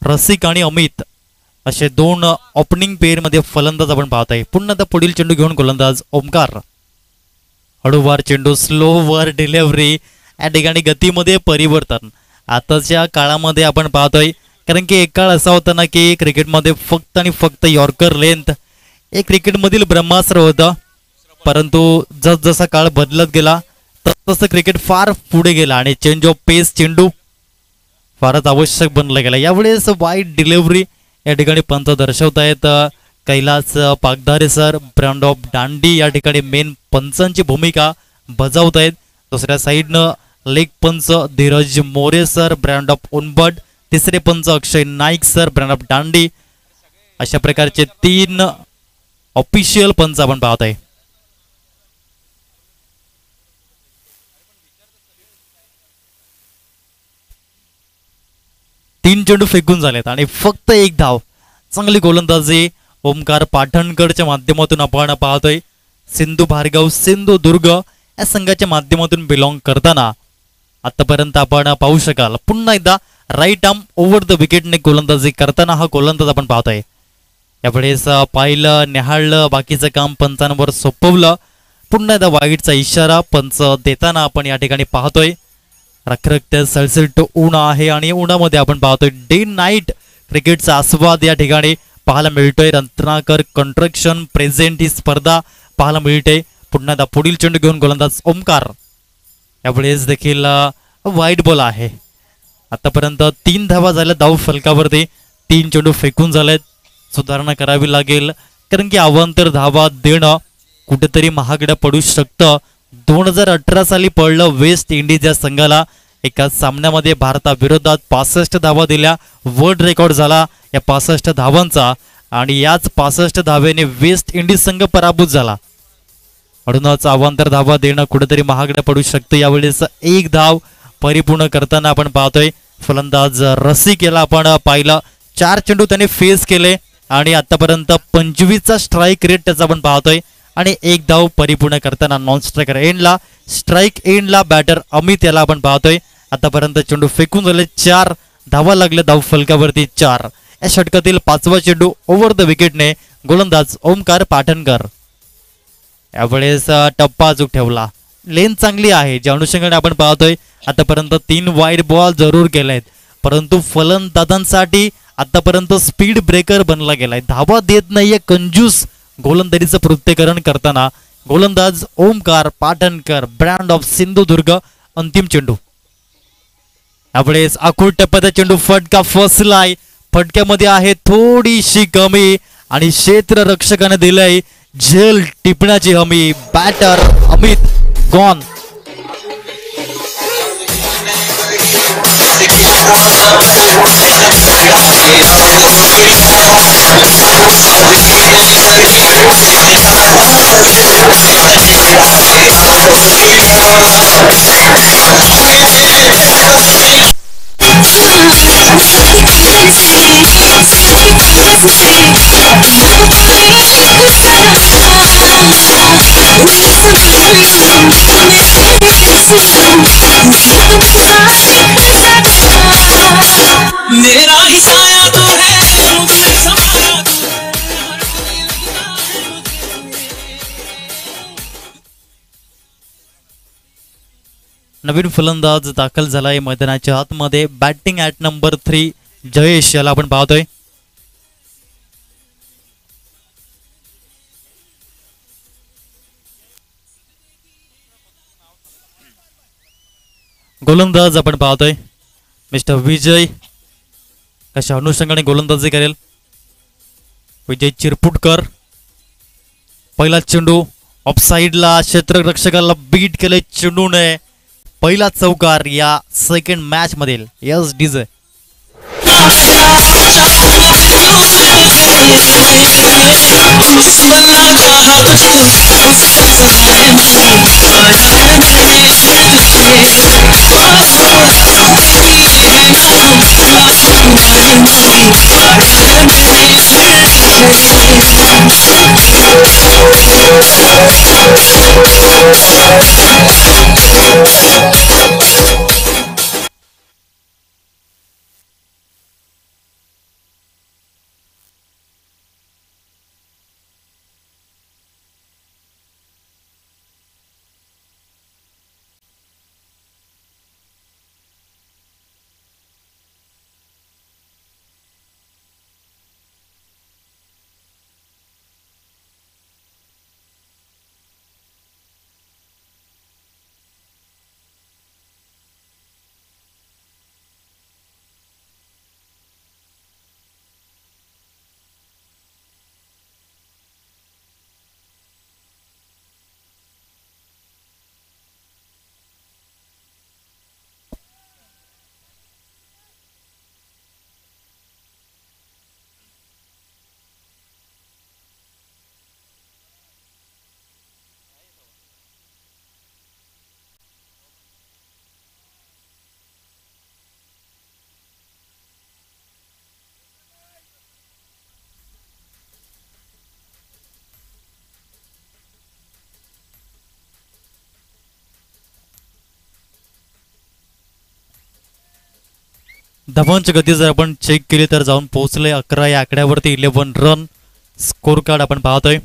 रसिक आणि अमित असे दोन ओपनिंग पेअर मध्ये फलंदाज आपण पाहतोय. पुन्हा आता पुढील चेंडू घेऊन गोलंदाज ओमकार. हळूवार चेंडू, स्लोवर डिलिव्हरी. या ठिकाणी गतीमध्ये परिवर्तन आताच्या काळामध्ये आपण पाहतोय. कारण की एक काळ असा होता ना की क्रिकेटमध्ये फक्त आणि फक्त यॉर्कर लेंथ हे क्रिकेटमधील ब्रह्मास्त्र होतं. परंतु जसजसा काळ बदलत गेला तसं क्रिकेट फार पुढे गेला आणि चेंज ऑफ पेस चेंडू फारच आवश्यक बनला गेला. यावेळेस वाईड डिलिव्हरी या ठिकाणी पंत दर्शवत आहेत कैलास पागधारे सर. ब्रँड ऑफ दांडी या ठिकाणी मेन पंचांची भूमिका बजावत आहेत. दुसऱ्या साईडनं लेग पंच Dhiraj More sir, brand of उनबट. तिसरे पंच Akshay Naik sir, brand of दांडी. अशा प्रकारचे 3 ऑफिशियल पंच आपण पाहत आहे. तीन चेंडू फेकून झालेत आणि फक्त एक धाव. चांगली गोलंदाजी ओमकार पाटणकरच्या माध्यमातून आपण पाहतोय. सिंधू भार्गव सिंधुदुर्ग या संघाच्या माध्यमातून बिलॉंग करताना आतापर्यंत आपण पाहू शकाल. पुन्हा एकदा राईट आर्म ओव्हर द विकेटने गोलंदाजी करताना हा गोलंदाज आपण पाहतोय. यावेळेस पाहिलं, निहाळलं, बाकीचं काम पंचांवर सोपवलं. पुन्हा एकदा वाईटचा इशारा पंच देताना आपण या ठिकाणी पाहतोय. रखरखत सळसळट ऊन आहे आणि उन्हामध्ये आपण पाहतोय डे नाईट क्रिकेटचा आस्वाद या ठिकाणी पाहायला मिळतोय. रत्नाकर कंस्ट्रक्शन प्रेझेंट ही स्पर्धा पाहायला मिळते. पुन्हा एकदा पुढील चेंडू घेऊन गोलंदाज ओमकार. यावेळेस देखील वाईट बॉल आहे. आतापर्यंत 3 धावा झाल्या धाव फलकावरती. 3 चेंडू फेकून झालेत. सुधारणा करावी लागेल कारण की अवांतर धावा देणं कुठेतरी महागडं पडू शकतं. 2018 साली पडलं वेस्ट इंडिज या संघाला. एका सामन्यामध्ये भारताविरोधात 65 धावा दिल्या. वर्ल्ड रेकॉर्ड झाला या 65 धावांचा आणि याच 65 धावेने वेस्ट इंडिज संघ पराभूत झाला. म्हणूनच अवांतर धावा देणं कुठेतरी महागडं पडू शकतं. यावेळेस एक धाव परिपूर्ण करताना आपण पाहतोय फलंदाज रसिक याला आपण पाहिलं. 4 चेंडू त्याने फेस केले आणि आतापर्यंत 25चा स्ट्राईक रेट त्याचा आपण पाहतोय आणि एक धाव परिपूर्ण करताना नॉन स्ट्रायकर एंडला, स्ट्राईक एंडला बॅटर अमित याला आपण पाहतोय. आतापर्यंत चेंडू फेकून झाले. 4 धावा लागले धाव फलकावरती 4. या षटकातील 5वा चेंडू ओव्हर द विकेटने गोलंदाज ओमकार पाटणकर. यावेळेस टप्पा अचूक ठेवला. लेन चांगली आहे ज्या अनुषंगाने आपण पाहतोय. आतापर्यंत 3 वाईड बॉल जरूर केलेत परंतु फलंदाजांसाठी आतापर्यंत स्पीड ब्रेकर बनला गेलाय. धावा देत नाहीये कंजूस गोलंदाजीचं प्रत्येकरण करताना गोलंदाज ओमकार पाटणकर, ब्रँड ऑफ सिंधुदुर्ग. अंतिम चेंडू. यावेळेस आखूड टप्प्याचा चेंडू फटका फसलाय. फटक्यामध्ये आहे थोडीशी कमी आणि क्षेत्ररक्षकाने दिलंय झेल टिपण्याची हमी. Batter Amit gone. नवीन फलंदाज दाखल झालाय मैदानाच्या आतमध्ये. बॅटिंग ॲट नंबर 3 जयेश याला आपण पाहतोय. गोलंदाज आपण पाहतोय मिस्टर विजय. कशा अनुषंगाने गोलंदाजी करेल विजय चिरपुटकर. पहिला चेंडू ऑफ साइडला, क्षेत्ररक्षकाला बीट केले चेंडूने. पहिला चौकार या सेकंड मॅच मधील. Yes DJ. धावांची गती जर आपण चेक केली तर जाऊन पोहोचले 11 या आकड्यावरती 11 रन स्कोर कार्ड आपण पाहतोय.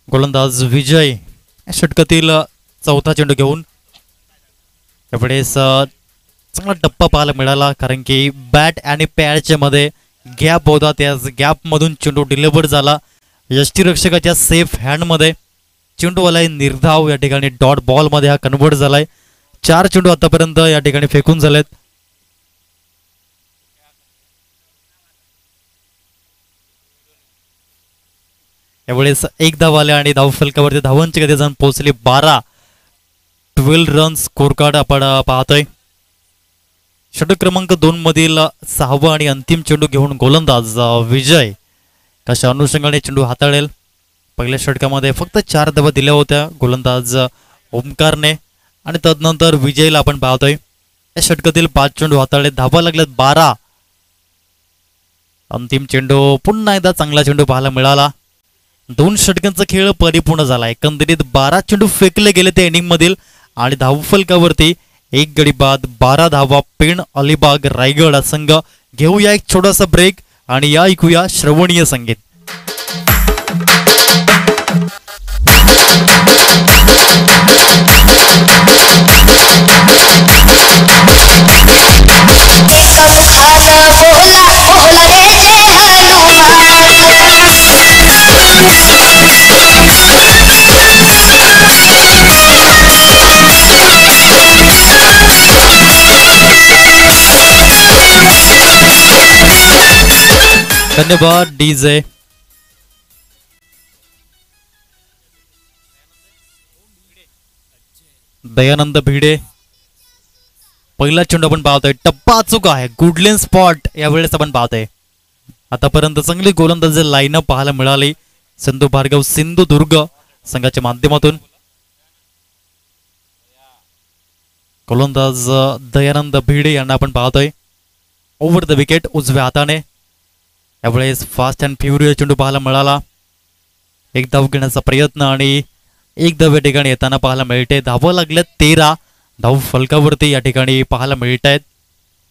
गोलंदाज विजय षटकातील चौथा चेंडू घेऊन यावेळेस चांगला टप्पा पाहायला मिळाला, कारण की बॅट आणि पॅडच्या मध्ये गॅप होता. त्याच गॅप मधून चेंडू डिलिव्हर झाला. यष्टीरक्षकाच्या सेफ हँड मध्ये चेंडूवाला निर्धाव या ठिकाणी डॉट बॉल मध्ये हा कन्वर्ट झालाय. 4 चेंडू आतापर्यंत या ठिकाणी फेकून झालेत. यावेळेस एक धाव आले आणि धाव फलकावरती धावांची गती जाऊन पोहोचली 12. 12 रन स्कोर कार्ड आपण पाहतोय. षटक क्रमांक 2 मधील 6वा आणि अंतिम चेंडू घेऊन गोलंदाज विजय कशा अनुषंगाने चेंडू हाताळेल. पहिल्या षटकामध्ये फक्त 4 धावा दिल्या होत्या गोलंदाज ओमकारने आणि तदनंतर विजयला आपण पाहतोय. या षटकातील 5 चेंडू हाताळले, धावा लागल्यात 12. अंतिम चेंडू पुन्हा एकदा चांगला चेंडू पाहायला मिळाला. 2 षटकांचा खेळ परिपूर्ण झाला. एकंदरीत 12 चेंडू फेकले गेले त्या इनिंग मधील आणि धावफलकावरती 1 गडी बाद 12 धावा. पेण अलिबाग रायगड संघ. घेऊया एक छोटासा ब्रेक आणि या ऐकूया श्रवणीय संगीत. धन्यवाद डीजे. दयानंद भिडे. पहिला चेंडू आपण पाहतोय, टप्पा अचूक आहे. गुडलेन स्पॉट यावेळेस आपण पाहतोय. आतापर्यंत चांगली गोलंदाज लाईनअप पाहायला मिळाली सिंधू भार्गव सिंधुदुर्ग संघाच्या माध्यमातून. गोलंदाज दयानंद भिडे यांना आपण पाहतोय ओव्हर द विकेट उजव्या हाताने. यावेळेस फास्ट अँड फ्युरियस चेंडू पाहायला मिळाला. एक धाव घेण्याचा प्रयत्न आणि एक धाव या ठिकाणी येताना पाहायला मिळते. धावा लागल्या 13. धाव फलकावरती या ठिकाणी पाहायला मिळत आहेत.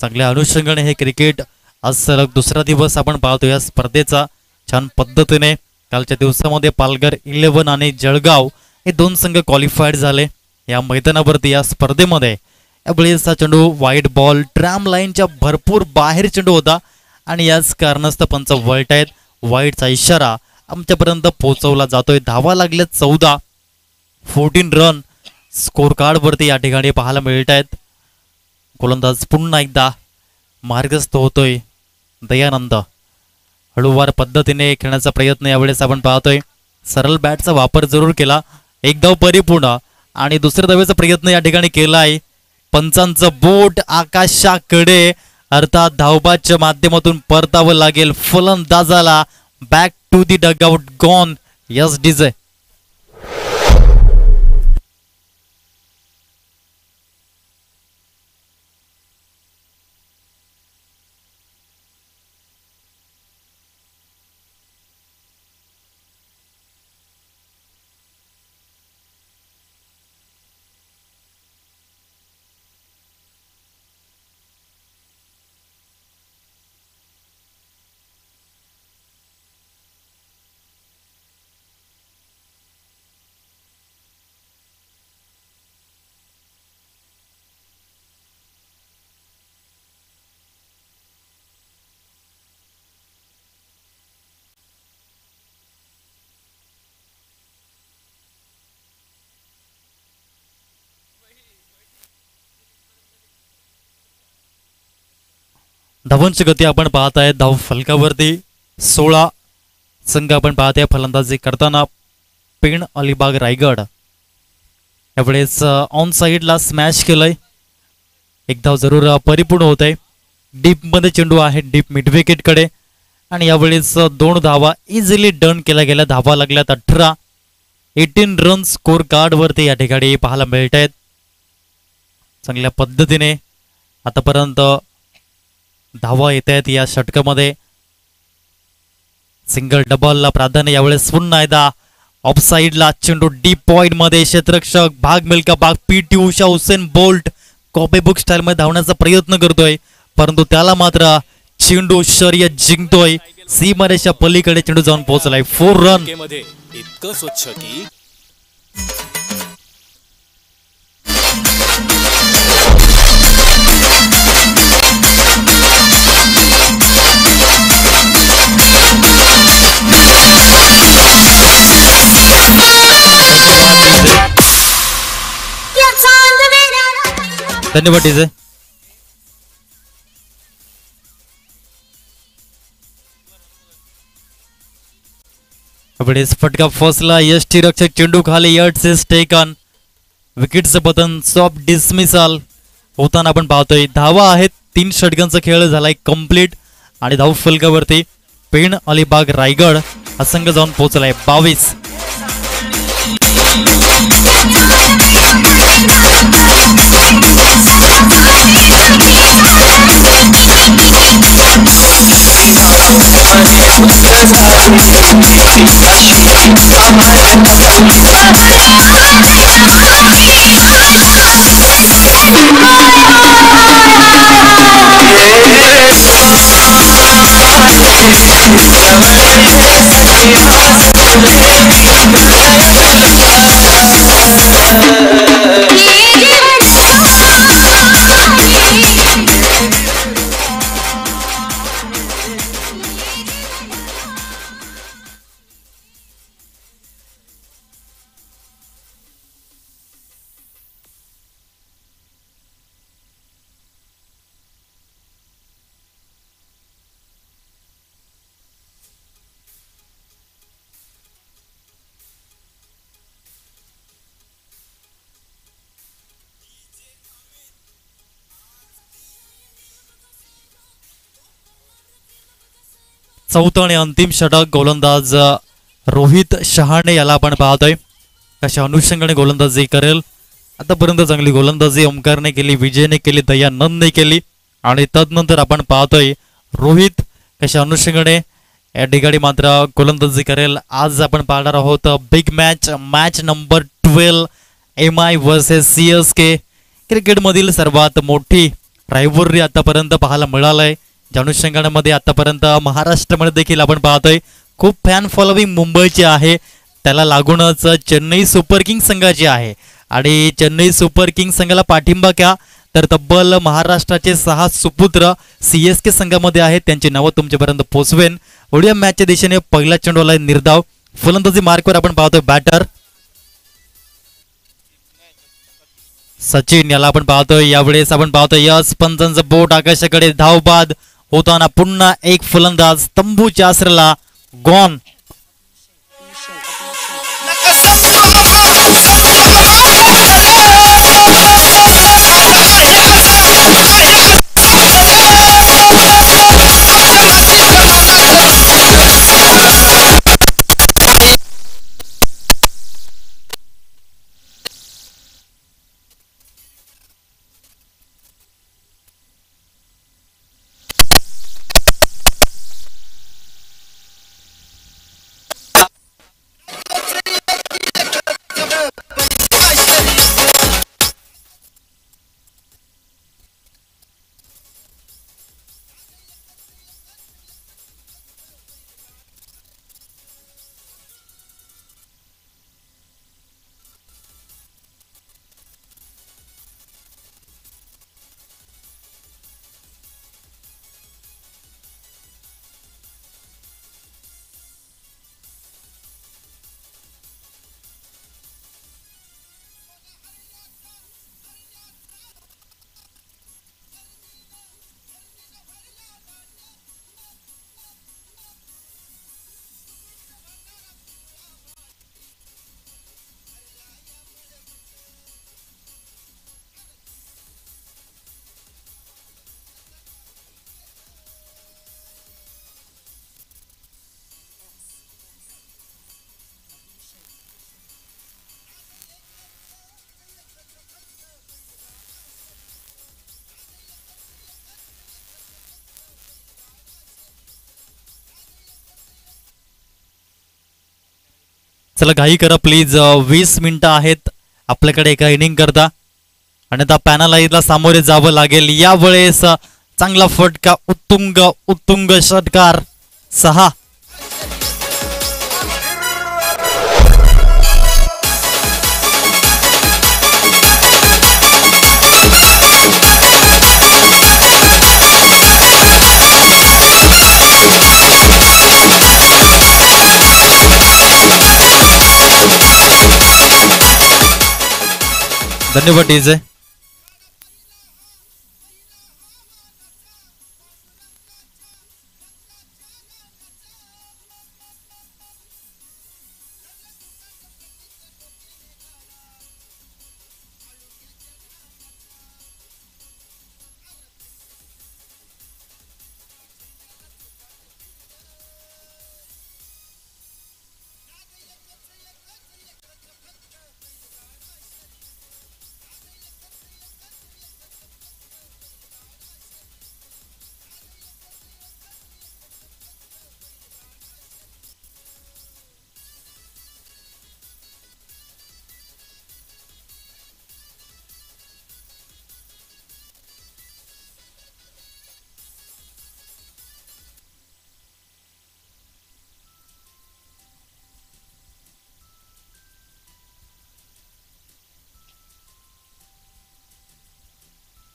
चांगल्या अनुषंगाने हे क्रिकेट आज सलग दुसरा दिवस आपण पाहतो या स्पर्धेचा. छान पद्धतीने कालच्या दिवसामध्ये पालघर 11 आणि जळगाव हे 2 संघ क्वालिफाईड झाले या मैदानावरती. या स्पर्धेमध्ये यावेळेस हा चेंडू वाईट बॉल ट्रॅम लाईनच्या भरपूर बाहेर चेंडू होता आणि याच कारणास्तव पंच वळतायत. वाईटचा इशारा आमच्यापर्यंत पोहोचवला जातोय. धावा लागल्या 14. 14 रन स्कोर कार्ड वरती या ठिकाणी पाहायला मिळत आहेत. गोलंदाज पुन्हा एकदा मार्गस्थ होतोय. दयानंद हळूवार पद्धतीने खेळण्याचा प्रयत्न यावेळेस आपण पाहतोय. सरळ बॅटचा वापर जरूर केला. एक धाव परिपूर्ण आणि दुसऱ्या धावेचा प्रयत्न या ठिकाणी केलाय. पंचांचं बोट आकाशाकडे, अर्थात धावबाच्या माध्यमातून परतावं लागेल फलंदाजाला. Back to the dugout gone. Yes DJ. धावांची गती आपण पाहत आहे. धाव फलकावरती 16 संघ आपण पाहत आहे फलंदाजी करताना. पेण अलिबाग रायगड यावेळेस ऑन साइडला स्मॅश केलंय. एक धाव जरूर परिपूर्ण होत आहे. डीप मध्ये चेंडू आहे, डीप मिड विकेट कडे आणि यावेळेस 2 धावा इझिली डन केल्या गेल्या. धावा लागल्यात 18. 18 रन स्कोर कार्ड वरती या ठिकाणी पाहायला मिळत आहेत. चांगल्या पद्धतीने आतापर्यंत धावा येत आहेत या षटकामध्ये. सिंगल डबलला प्राधान्य यावेळेस पुन्हा एकदा ऑफ साइडला चेंडू डीप पॉइंट मध्ये क्षेत्ररक्षक भाग मिल्का भाग PT Usha Usain Bolt copy book style मध्ये धावण्याचा प्रयत्न करतोय, परंतु त्याला मात्र चेंडू शर्यत जिंकतोय. सीमारेषा पलीकडे चेंडू जाऊन पोहोचलाय. 4 रन. इतकं स्वच्छ की धन्यवाद डीजे. फटका फसला. यष्टी रक्षक चेंडू खाली. यट्स टेकन. विकेटचं पतन. सॉफ्ट डिसमिसल होताना आपण पाहतोय. धावा आहेत. 3 षटकांचा खेळ झालाय कंप्लीट आणि धाव फलकावरती पेण अलिबाग रायगड हा संघ जाऊन पोहोचलाय. 22. चौथं आणि अंतिम षटक. गोलंदाज रोहित शहाणे याला आपण पाहतोय कशा अनुषंगाने गोलंदाजी करेल. आतापर्यंत चांगली गोलंदाजी ओमकारने केली, विजयने केली, दयानंदने केली आणि तदनंतर आपण पाहतोय रोहित कशा अनुषंगाने या ठिकाणी मात्र गोलंदाजी करेल. आज आपण पाहणार आहोत big match number 12 MI versus CSK. क्रिकेटमधील सर्वात मोठी रायव्हलरी आतापर्यंत पाहायला मिळालंय. ज्या अनुषंगामध्ये आतापर्यंत महाराष्ट्रामध्ये देखील आपण पाहतोय खूप फॅन फॉलोविंग मुंबईची आहे. त्याला लागूनच चेन्नई सुपर किंग संघाची आहे आणि चेन्नई सुपर किंग संघाला पाठिंबा क्या तर तब्बल महाराष्ट्राचे 6 सुपुत्र CSK संघामध्ये आहेत. त्यांची नावं तुमच्यापर्यंत पोहोचवेन. ओडिया मॅचच्या दिशेने पहिला चेंडूला निर्धाव. फलंदाजी मार्कवर आपण पाहतोय बॅटर सचिन याला आपण पाहतोय. यावेळेस आपण पाहतोय यस पंचांचं बोट आकाशाकडे. धाव बाद होताना पुन्हा एक फलंदाज तंबूच्या आसऱ्याला गॉन. चला घाई करा प्लीज, 20 मिनिटं आहेत आपल्याकडे एका इनिंग करता आणि आता पॅनलाईजला सामोरे जावं लागेल. यावेळेस चांगला फटका, उत्तुंग उत्तुंग षटकार, 6. धन्यवाद डीजे.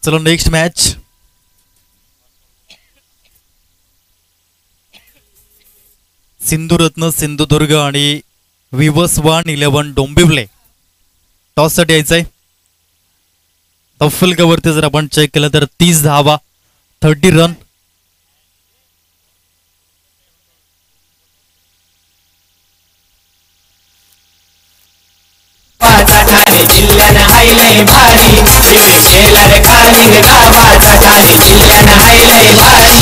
चलो नेक्स्ट मॅच. सिंधुरत्न सिंधुदुर्ग आणि विवस 111 डोंबिवले. टॉस साठी यायचंय. तफलकावरती जर आपण चेक केलं तर 30 धावा, 30 रन. जिल्ह्यानं हायलय भारी शेलर कालिंग गावाचा ठाणे जिल्ह्यानं हायलय भारी.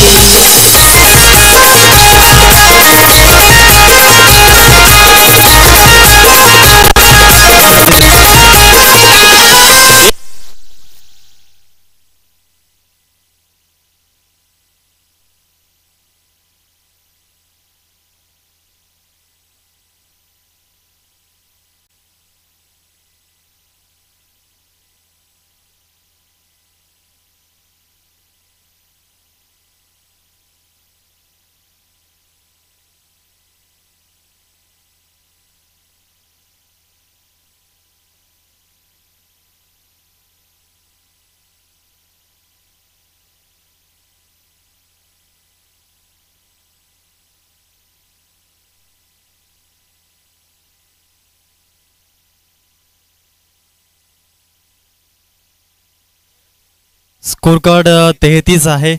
स्कोर कार्ड 33 आहे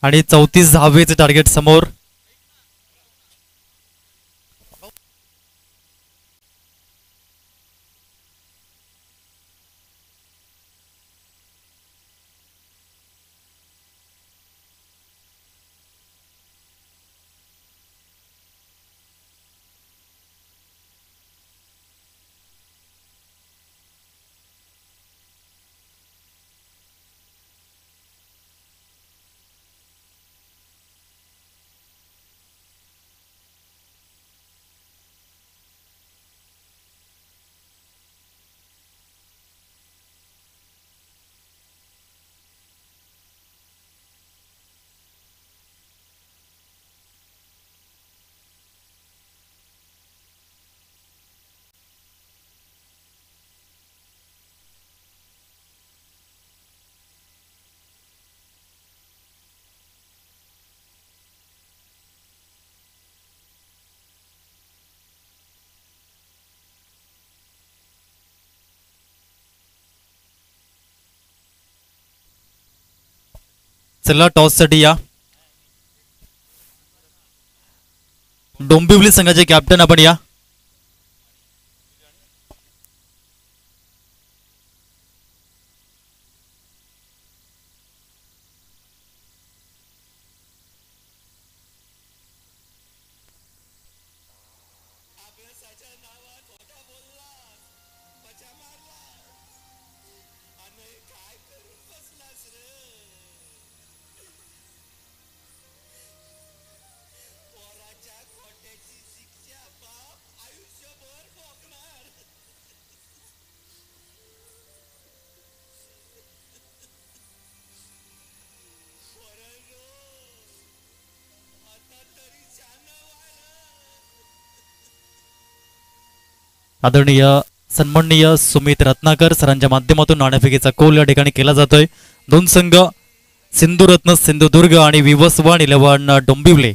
आणि 34 धावेचे टार्गेट समोर. चला टॉस साठी या. डोंबिवली संघाचे कॅप्टन आपण या. पोराच्या खोट्याची शिक्षा बाप आदरणीय सन्माननीय सुमित रत्नाकर सरांच्या माध्यमातून नाणेफेकीचा कौल या ठिकाणी केला जातोय. दोन संघ सिंधुरत्न सिंधुदुर्ग आणि विवस 11 Dombivli.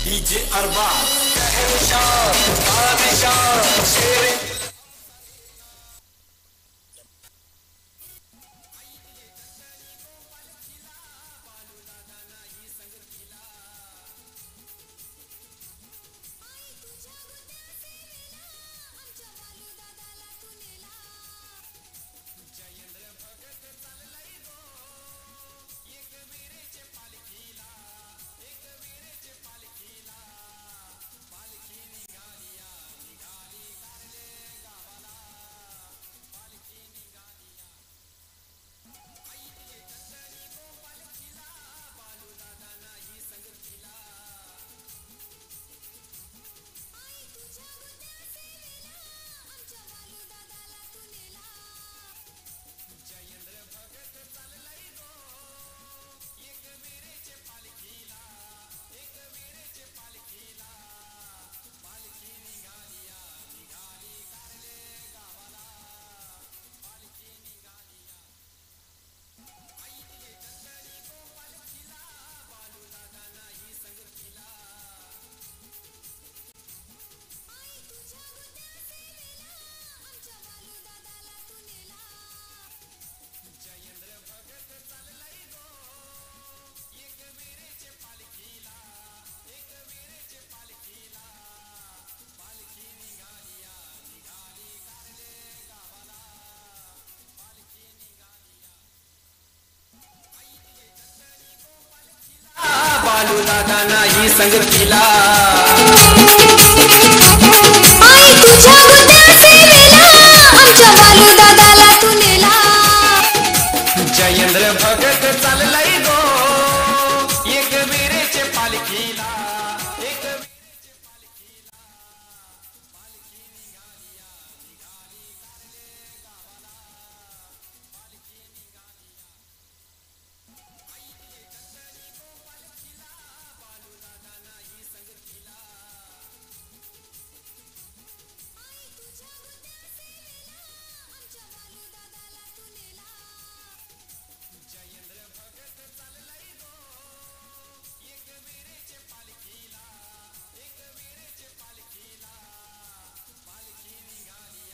DJ Arman, Shahshah, Badshah, Sher Balu दादा नाही संगतीला आई तुझ्या उद्यासेला आमच्या बालू दादाला तू नेला जयेंद्र भगत चाललाय गो एक वीरेचे पालखीला एक वीरेचे पालखीला पालखी निघाली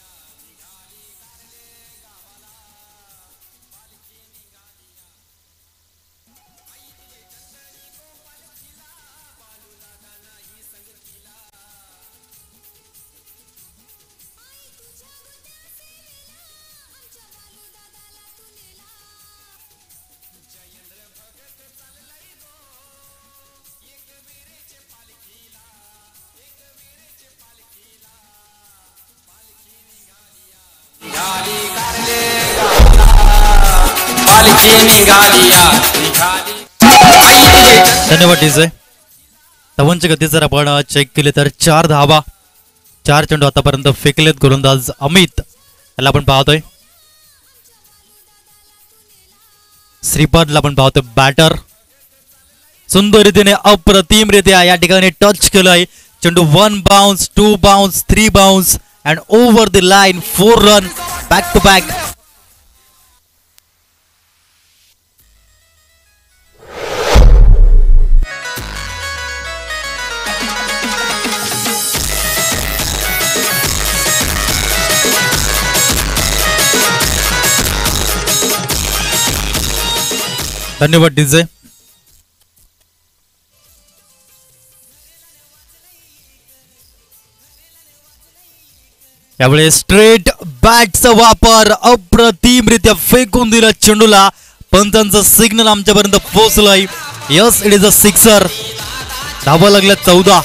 कारले गावाला पालखी निघाली धन्यवाद डीजे. धावांची गती जर आपण चेक केली तर 4 धावा, 4 चेंडू आतापर्यंत फेकलेत गोलंदाज अमित याला आपण पाहतोय. श्रीपादला आपण पाहतोय बॅटर. सुंदर रीतीने अप्रतिमरित्या या ठिकाणी टच केलंय. चेंडू 1 bounce, 2 bounce, 3 bounce and over the line 4 run back to back. धन्यवाद डीजे. यावेळी स्ट्रेट बॅटचा वापर अप्रतिमरित्या फेकून दिला चेंडूला. पंचांचा सिग्नल आमच्यापर्यंत पोहोचलाय. Yes, it is a sixer. धावा लागल्या 14.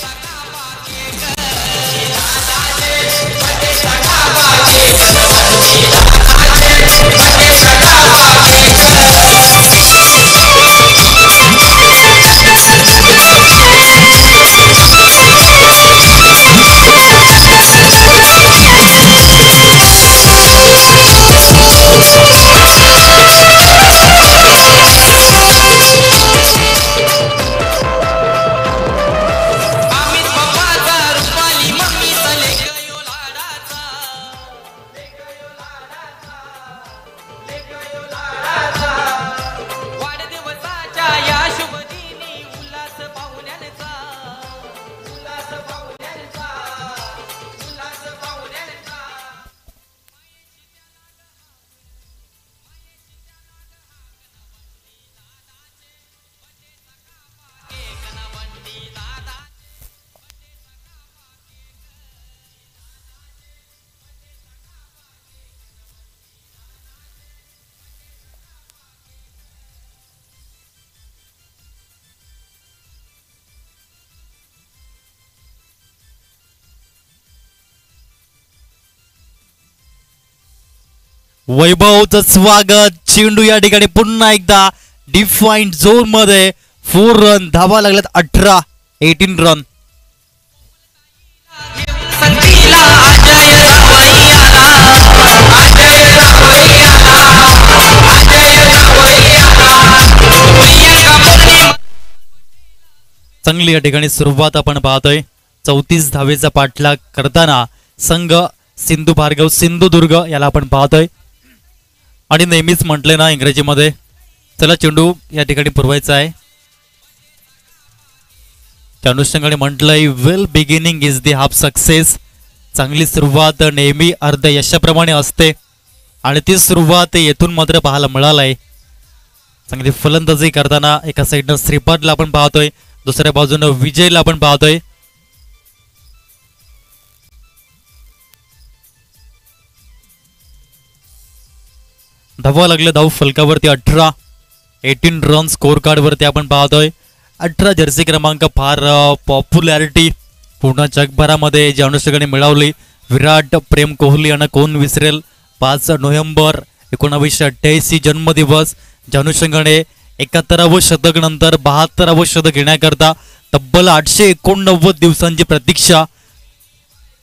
वैभवचं स्वागत. चेंडू या ठिकाणी पुन्हा एकदा डिफाईन्ड झोन मध्ये. 4 रन. धावा लागल्यात 18. 18 रन. चांगली या ठिकाणी सुरुवात आपण पाहतोय. 34 धावेचा पाठलाग करताना संघ सिंधू भार्गव सिंधुदुर्ग याला आपण पाहतोय. आणि नेहमीच म्हटले ना इंग्रजीमध्ये, चला चेंडू या ठिकाणी पुरवायचा आहे. त्या अनुषंगाने म्हटलंय well beginning is the half success. चांगली सुरुवात नेहमी अर्ध यशाप्रमाणे असते आणि ती सुरुवात येथून मात्र पाहायला मिळालाय. चांगली फलंदाजी करताना एका साईडनं श्रीपादला आपण पाहतोय, दुसऱ्या बाजूनं विजयला आपण पाहतोय. धावा लागले धाव फलकावरती 18. 18 रन स्कोर कार्ड वरती आपण पाहतोय. 18 जर्सी क्रमांक फार पॉप्युलॅरिटी पूर्ण जगभरामध्ये ज्या अनुषंगाने मिळवली. विराट प्रेम कोहली यांना कोण विसरेल. 5 नोव्हेंबर 1988 जन्मदिवस. ज्या अनुषंगाने 71वं शतक नंतर 72वं शतक घेण्याकरता तब्बल 889 दिवसांची प्रतीक्षा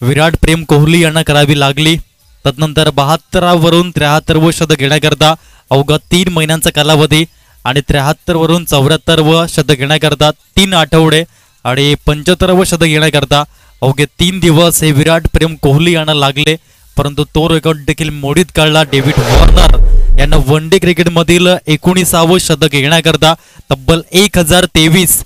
विराट प्रेम कोहली यांना करावी लागली. तदनंतर 72 वरून 73वं शतक घेण्याकरता अवघा 3 महिन्यांचा कालावधी आणि 73 वरून 74वं शतक घेण्याकरता 3 आठवडे आणि 75वं शतक घेण्याकरता अवघे 3 दिवस हे विराट प्रेम कोहली यांना लागले. परंतु तो रेकॉर्ड देखील मोडीत काढला डेव्हिड वॉर्नर यांना वन डे क्रिकेटमधील 19वं शतक घेण्याकरता तब्बल 1023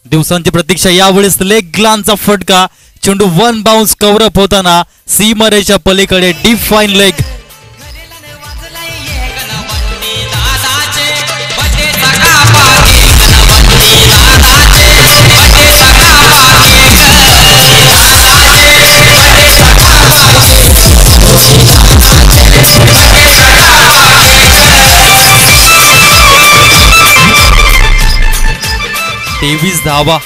दिवसांची प्रतीक्षा. यावेळेस लेग ग्लानचा फटका. चेंडू 1 बाउन्स कव्हर अप होताना सीमारेषा पलीकडे डीप फाईन लेग. तेवीस धावा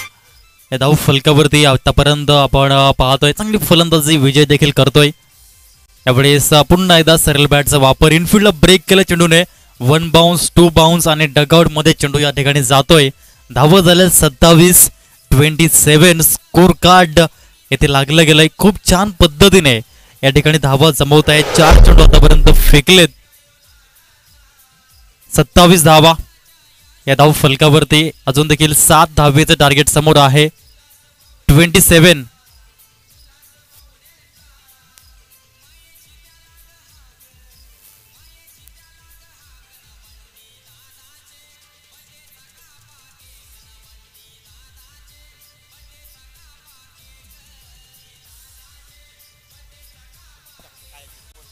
या धाव फलकावरती आतापर्यंत आपण पाहतोय. चांगली फलंदाजी विजय देखील करतोय. यावेळेस पुन्हा एकदा सरळ बॅटचा वापर. इनफिल्डला ब्रेक केला चेंडूने. 1 बाउन्स 2 बाउन्स आणि डगआउट मध्ये चेंडू या ठिकाणी जातोय. धावा झाल्या 27. 27 स्कोर कार्ड येथे लागलं गेलंय. खूप छान पद्धतीने या ठिकाणी धावा जमवत आहेत. 4 चेंडू आतापर्यंत फेकलेत. 27 धावा या धाव फलकावरती. अजून देखील 7 धावेचं टार्गेट समोर आहे. 27.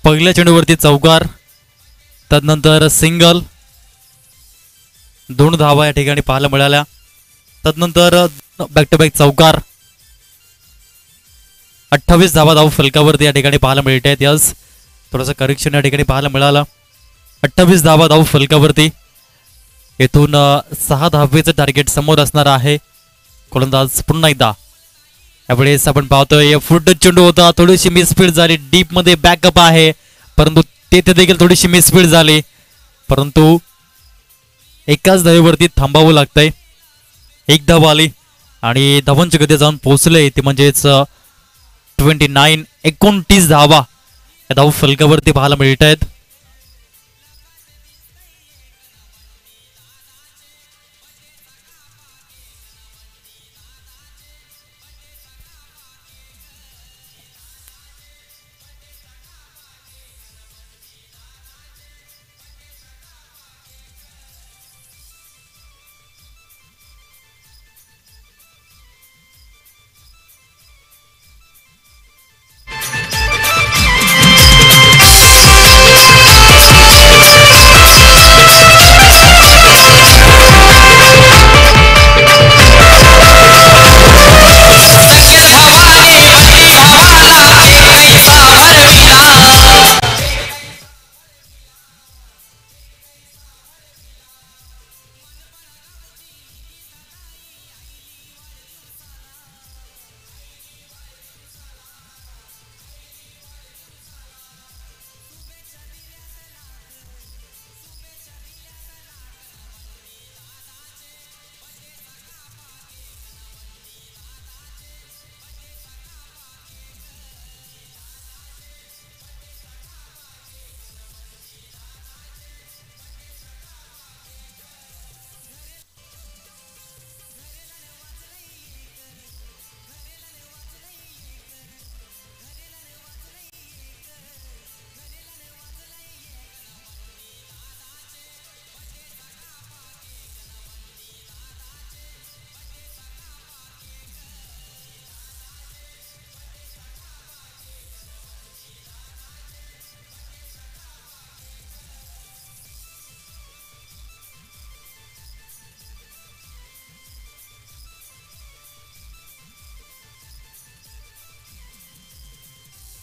पहिल्या चेंडूवरती चौकार, तदनंतर सिंगल, 2 धावा या ठिकाणी पाहायला मिळाल्या. तदनंतर बॅक टू बॅक चौकार. 28 धावा धाव फलकावरती या ठिकाणी पाहायला मिळत आहेत. यस, थोडंसं करेक्शन या ठिकाणी पाहायला मिळालं. 28 धावा धाव फलकावरती. येथून 6 धावेचं टार्गेट समोर असणार आहे. गोलंदाज पुन्हा एकदा. यावेळेस आपण पाहतोय फुट चेंडू होता, थोडीशी मिसफील्ड झाली. डीप मध्ये बॅकअप आहे, परंतु तेथे देखील थोडीशी मिसफील्ड झाली. परंतु एकाच धावेवरती थांबावं लागतंय. 1 धाव आली आणि धावांची गती जाऊन पोहोचले ते म्हणजेच 29 धावा या धाव फलकावरती पाहायला मिळत आहेत.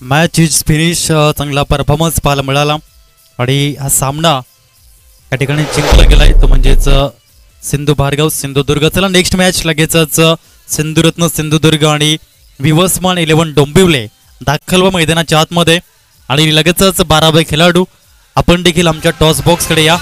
Match is finish. चांगला परफॉर्मन्स पाहायला मिळाला आणि हा सामना या ठिकाणी जिंकला गेलाय तो म्हणजेच सिंधू भारगाव सिंधुदुर्ग. चला नेक्स्ट मॅच लगेचच सिंधुरत्न सिंधुदुर्ग आणि विवस्मान 11 डोंबिवले दाखल व मैदानाच्या आतमध्ये आणि लगेचच 12 खेळाडू आपण देखील आमच्या टॉस बॉक्सकडे या.